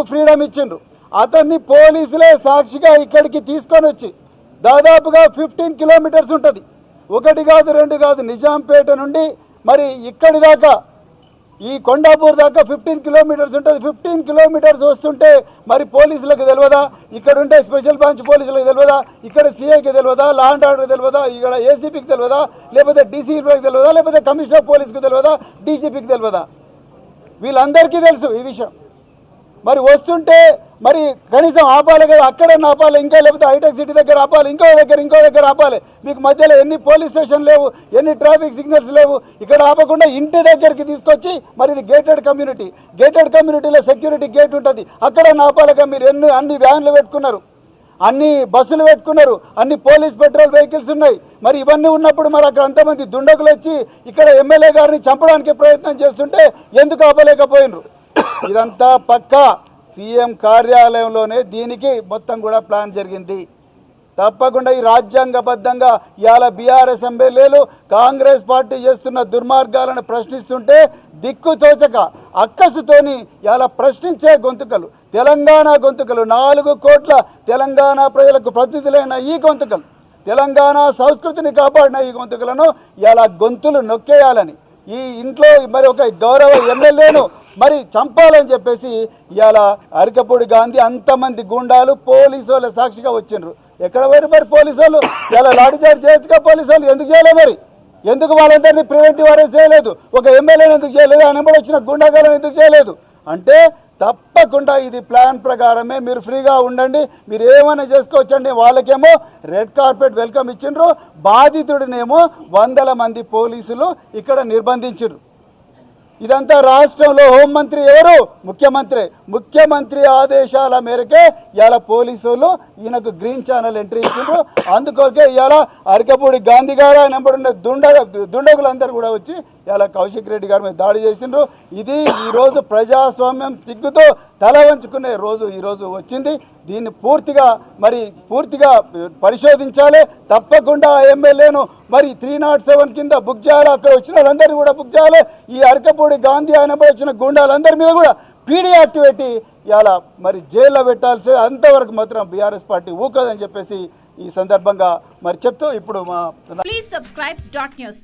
Freedom ఇచ్చిండ్రు. అతన్ని పోలీసులే సాక్షిగా ఇక్కడికి తీసుకొని వచ్చి దాదాపుగా 15 కిలోమీటర్స్ ఉంటుంది, 1 కాదు 2 కాదు, నిజాంపేట నుండి మరి ఇక్కడి దాకా ఈ కొండాపూర్ దాకా 15 కిలోమీటర్స్ ఉంటుంది. 15 కిలోమీటర్స్ వస్తుంటే మరి పోలీసులకు తెలియదా? ఇక్కడ ఉంటే స్పెషల్ బ్రాంచ్ పోలీసులకు తెలియదా? ఇక్కడ సిఐకి తెలియదా? లా అండ్ ఆర్డర్కి తెలియదా? ఇక్కడ ఏసీపీకి తెలియదా? లేకపోతే డీసీపీకి తెలియదా? లేకపోతే కమిషనర్ పోలీసుకి తెలియదా? డీజీపీకి తెలియదా? వీళ్ళందరికీ తెలుసు ఈ విషయం. మరి వస్తుంటే మరి కనీసం ఆపాలి కదా, అక్కడన్నా ఆపాలి, ఇంకా లేకపోతే హైటెక్ సిటీ దగ్గర ఆపాలి, ఇంకో దగ్గర ఆపాలి. మీకు మధ్యలో ఎన్ని పోలీస్ స్టేషన్ లేవు, ఎన్ని ట్రాఫిక్ సిగ్నల్స్ లేవు. ఇక్కడ ఆపకుండా ఇంటి దగ్గరికి తీసుకొచ్చి మరి ఇది గేటెడ్ కమ్యూనిటీలో సెక్యూరిటీ గేట్ ఉంటుంది, అక్కడ ఆపాలిగా. మీరు అన్ని వ్యాన్లు పెట్టుకున్నారు, అన్ని బస్సులు పెట్టుకున్నారు, అన్ని పోలీస్ పెట్రోల్ వెహికల్స్ ఉన్నాయి. మరి ఇవన్నీ ఉన్నప్పుడు మరి అక్కడ అంతమంది దుండగులు వచ్చి ఇక్కడ ఎమ్మెల్యే గారిని చంపడానికి ప్రయత్నం చేస్తుంటే ఎందుకు ఆపలేకపోయినరు? ఇదంతా పక్కా సీఎం కార్యాలయంలోనే దీనికి మొత్తం కూడా ప్లాన్ జరిగింది. తప్పకుండా ఈ రాజ్యాంగబద్ధంగా ఇవాళ బీఆర్ఎస్ ఎమ్మెల్యేలు కాంగ్రెస్ పార్టీ చేస్తున్న దుర్మార్గాలను ప్రశ్నిస్తుంటే దిక్కుతోచక అక్కసుతోని ఇవాళ ప్రశ్నించే గొంతుకలు, తెలంగాణ గొంతుకలు, 4 కోట్ల తెలంగాణ ప్రజలకు ప్రతినిధులైన ఈ గొంతుకలు, తెలంగాణ సంస్కృతిని కాపాడిన ఈ గొంతుకలను ఇవాళ గొంతులు నొక్కేయాలని, ఈ ఇంట్లో మరి ఒక గౌరవ ఎమ్మెల్యేను మరి చంపాలని చెప్పేసి ఇవాళ అరికపూడి గాంధీ అంతమంది గుండాలు పోలీసు వాళ్ళ సాక్షిగా వచ్చిండ్రు. ఎక్కడ పోయిన మరి పోలీసు వాళ్ళు ఇలా లాఠీచార్జ్ చేయొచ్చుగా? పోలీసు వాళ్ళు ఎందుకు చేయలేదు? మరి ఎందుకు వాళ్ళందరినీ ప్రివెంటివ్ అరెస్ట్ చేయలేదు? ఒక ఎమ్మెల్యేని ఎందుకు చేయలేదు? ఆయన వచ్చిన గుండాగాలను ఎందుకు చేయలేదు? అంటే తప్పకుండా ఇది ప్లాన్ ప్రకారమే. మీరు ఫ్రీగా ఉండండి, మీరు ఏమైనా చేసుకోవచ్చండి. వాళ్ళకేమో రెడ్ కార్పెట్ వెల్కమ్ ఇచ్చిండ్రు, బాధితుడినేమో 100 మంది పోలీసులు ఇక్కడ నిర్బంధించారు. ఇదంతా రాష్ట్రంలో హోంమంత్రి ఎవరు? ముఖ్యమంత్రి ఆదేశాల మేరకే ఇవాళ పోలీసులు ఈయనకు గ్రీన్ ఛానల్ ఎంట్రీ ఇచ్చిండ్రు. అందుకొరకే ఇవాళ అరికపూడి గాంధీ గారు ఆయన వెంబడి దుండగులందరూ కూడా వచ్చి ఇవాళ కౌశిక్ రెడ్డి గారి మీద దాడి చేసిండ్రు. ఇది ఈరోజు ప్రజాస్వామ్యం సిగ్గుతో తల వంచుకునే రోజు ఈరోజు వచ్చింది. దీన్ని పూర్తిగా పరిశోధించాలి. తప్పకుండా ఎమ్మెల్యేను మరి 307 కింద బుక్ చేయాలి. అక్కడ వచ్చిన వాళ్ళందరినీ కూడా బుక్ చేయాలి. ఈ అరికపూడి గాంధీ ఆయన వచ్చిన గుండాలందరి మీద కూడా పీడీ యాక్ట్ పెట్టి ఇవాళ మరి జైల్లో పెట్టాల్సి, అంతవరకు మాత్రం బీఆర్ఎస్ పార్టీ ఊకదని చెప్పేసి ఈ సందర్భంగా మరి చెప్తూ ఇప్పుడు ప్లీజ్ సబ్స్క్రైబ్ డాట్ న్యూస్.